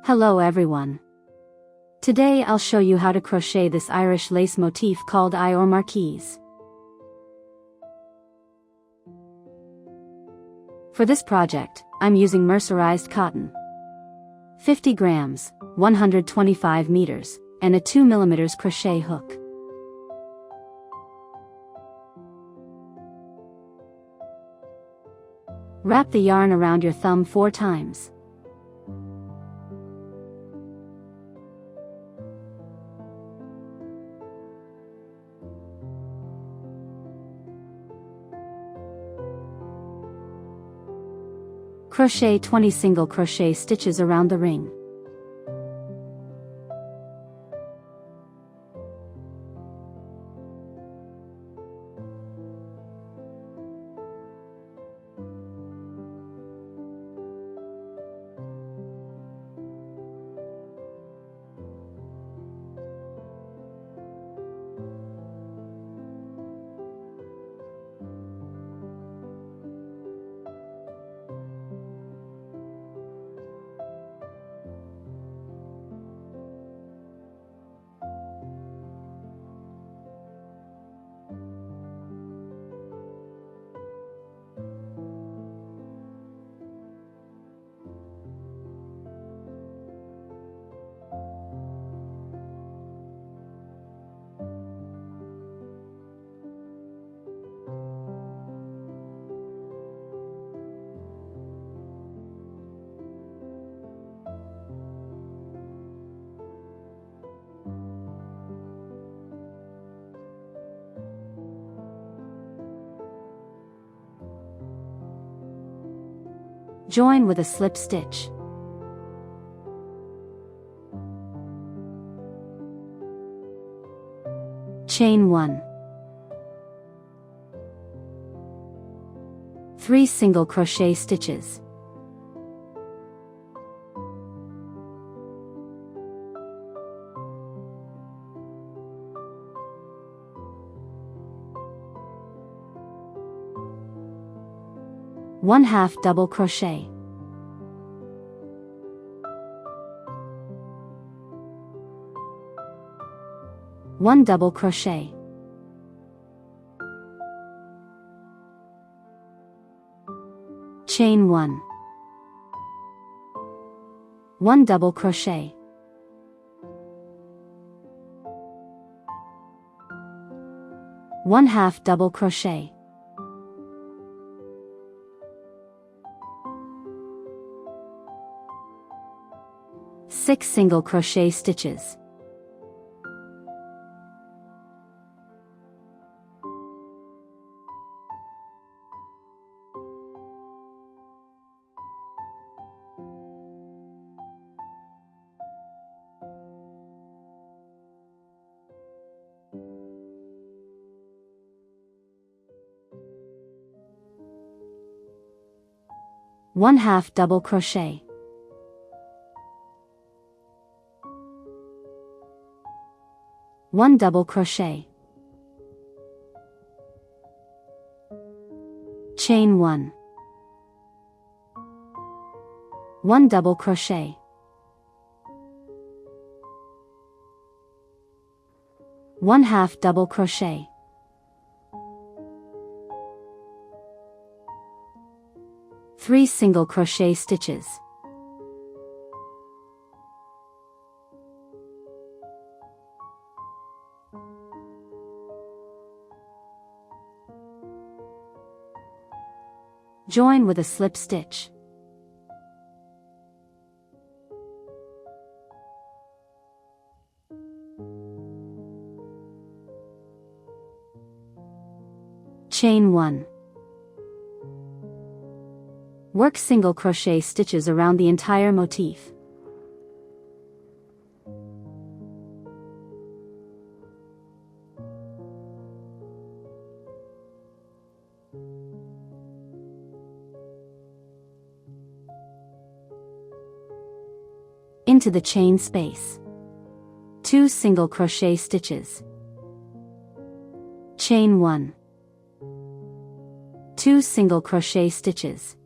Hello everyone. Today I'll show you how to crochet this Irish lace motif called or Marquise. For this project, I'm using mercerized cotton. 50 grams, 125 meters, and a 2 mm crochet hook. Wrap the yarn around your thumb 4 times. Crochet 20 single crochet stitches around the ring. Join with a slip stitch. Chain 1. 3 single crochet stitches. One half double crochet. One double crochet. Chain 1. 1 double crochet. One half double crochet. Six single crochet stitches. One half double crochet. One double crochet. Chain 1. 1 double crochet. One half double crochet. Three single crochet stitches. Join with a slip stitch. Chain 1. Work single crochet stitches around the entire motif. Into the chain space. 2 single crochet stitches. Chain 1. 2 single crochet stitches.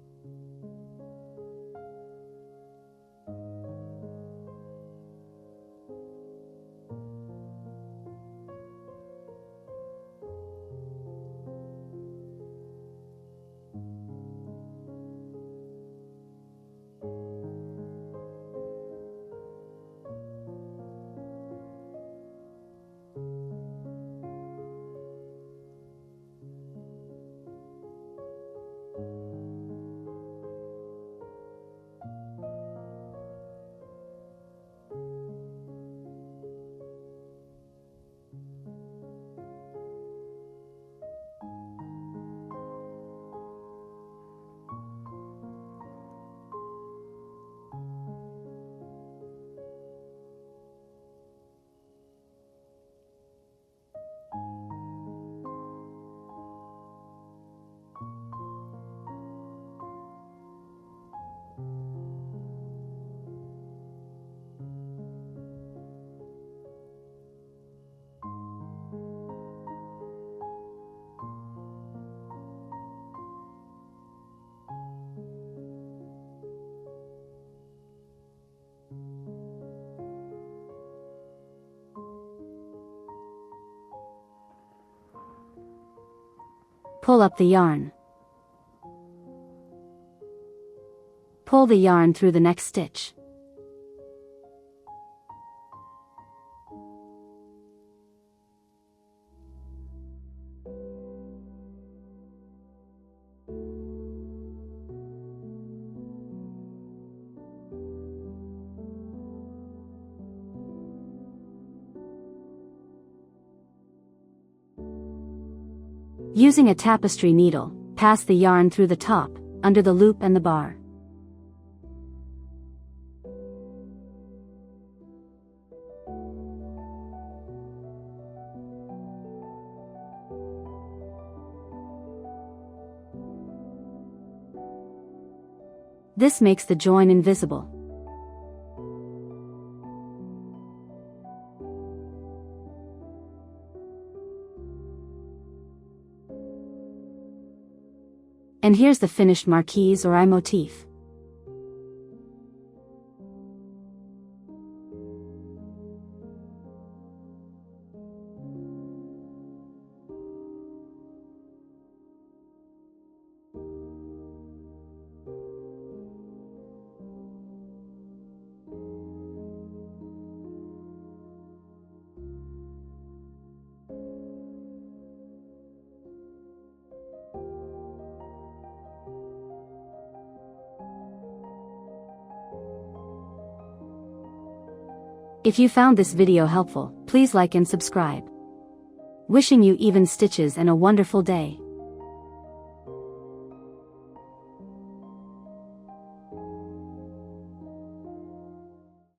Pull up the yarn. Pull the yarn through the next stitch. Using a tapestry needle, pass the yarn through the top, under the loop and the bar. This makes the join invisible. And here's the finished Marquise or motif. If you found this video helpful, please like and subscribe. Wishing you even stitches and a wonderful day.